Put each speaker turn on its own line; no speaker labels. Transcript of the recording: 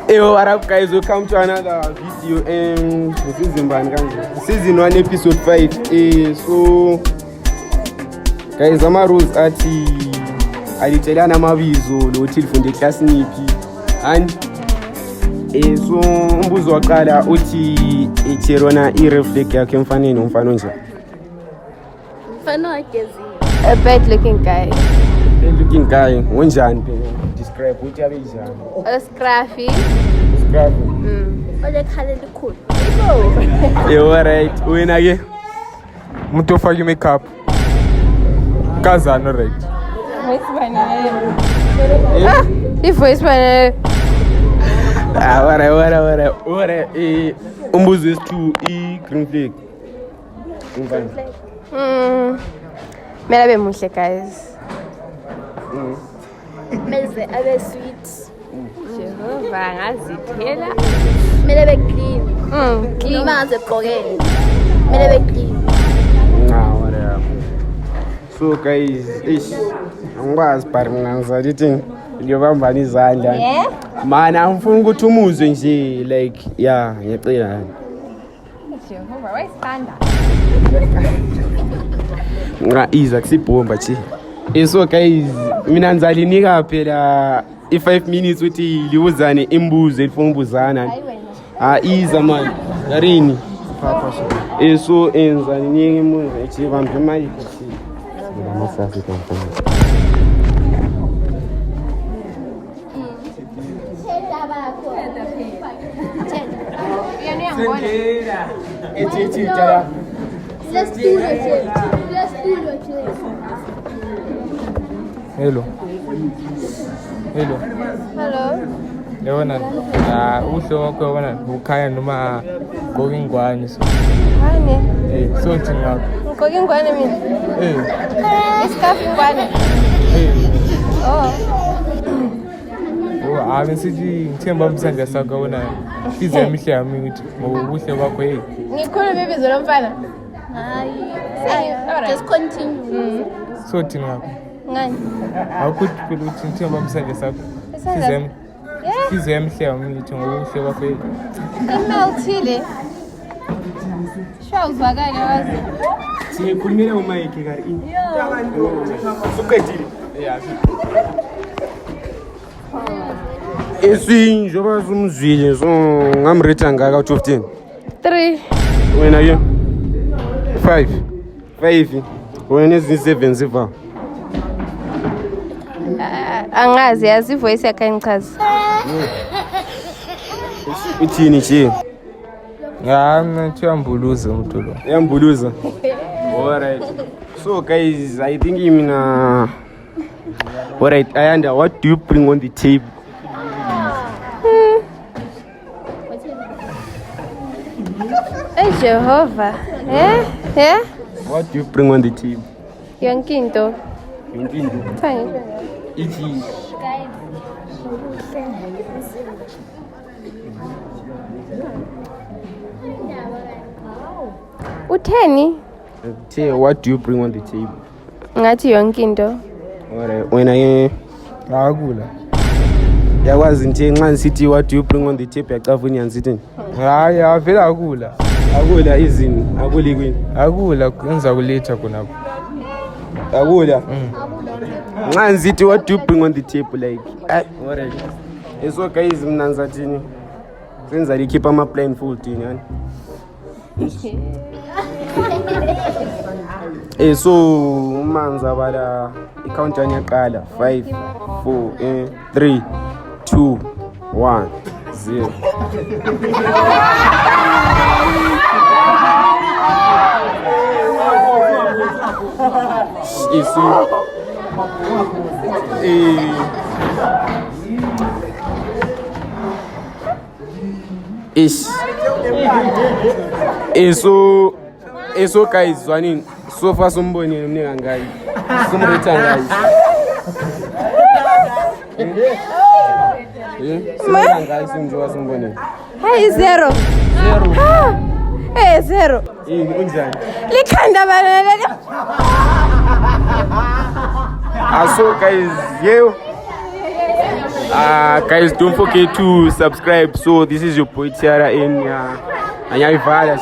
Yo, what up guys, welcome to another video. This is season 1 episode 5. So guys, ama rules ati alitshelana amabizo lo telephone class niphi and so umbuzo waqala uthi icherona ireflect yakhe emfaneni umfana nje.
Mfana wagezi.
A bad looking guy.
Bad looking guy. Unjani phela? Describe uthi abe njani?
A scruffy.
Scruffy.
Olekhala elikhulu.
Yo, alright. Wena ke?
Umuntu ofaka makeup. Kazana right.
Voice banana.
Wara. Umbuzo wesi-2 i-green flag. Umfana.
Mela be muhle guys.
Meze abe sweet.
Jehova ngazithela.
Mele be clean.
Clean.
Noma ngazegqokele. Mele be clean.
Whatever. So guys, angikwazi bari mina ngizalithi ngiyobambana izandla. Mana angifuni ukuthi umuzwe nje like ngiyacela.
Jehova wayisithanda.
Iza kusibhomba nje. So guys, mina ngizalinika phela i5 minutes uthi liwuzane imbuzo elifuna ubuzana. Iza man. Yarini. So enzani imbuzo ethi bambe imali kuthi. Ngamasasi kamfana. Ethi tala.
Let's do it.
Hello.
Hello.
Yabona uhlo wakho yabona ukhaya noma ngokingwane so.
Ngwane.
So thini ngakho?
Ngokingwane mina. Iskafu ngwane. Oh.
Ave sithi ngithemba umsandla sakho yabona ize emihle yami ukuthi ngobuhle bakho
Ngikhuluma ibizo lomfana.
Hayi.
Alright.
Just continue.
So thini ngakho?
Ngani?
Awukuthi phela ukuthi ngithemba umsandla sakho. Ize emihle yami ukuthi ngobuhle bakho
Imelthile. Show uzwakala wazi.
Sikhulumela uMike kari. Suqedile. Njoba sumzwile so ngamrate ngaka out of 10.
3.
Wena ke? 5. Wena ezi7 ziva.
Angazi yazi voice yakhe angichaza.
Uthini nje?
Mina thiyambuluza umuntu lo.
Yambuluza. Alright. So guys, I think mina alright, Ayanda, what do you bring on the table?
Hey Jehova.
What do you bring on the table?
Yonke into. Fine.
Ithi
Utheni?
what do you bring on the table?
Ngathi yonke into.
Alright, wena ke
Akula.
yakwazi nje nxa nsithi what do you bring on the table yacava nyanzithi
Hayi avela akula.
akula izini akuli kwini
Akula kwenza kuletha khonapho.
akula nxa nsithi what do you bring on the table like alright. So guys, mina ngizathini senza likhipha ama blindfold yani. So umanza bala i-countdown yaqala 5 4 3 2 1 0. So guys, zwanini so far sombonile mnika ngayi somreta ngayi Simanga ngayi simjowa sombonile
Hey 0. 0.
Unjani
Likhanda bana leli.
So guys, Guys, don't forget to subscribe. So this is your boy Tiara in Anyayivala.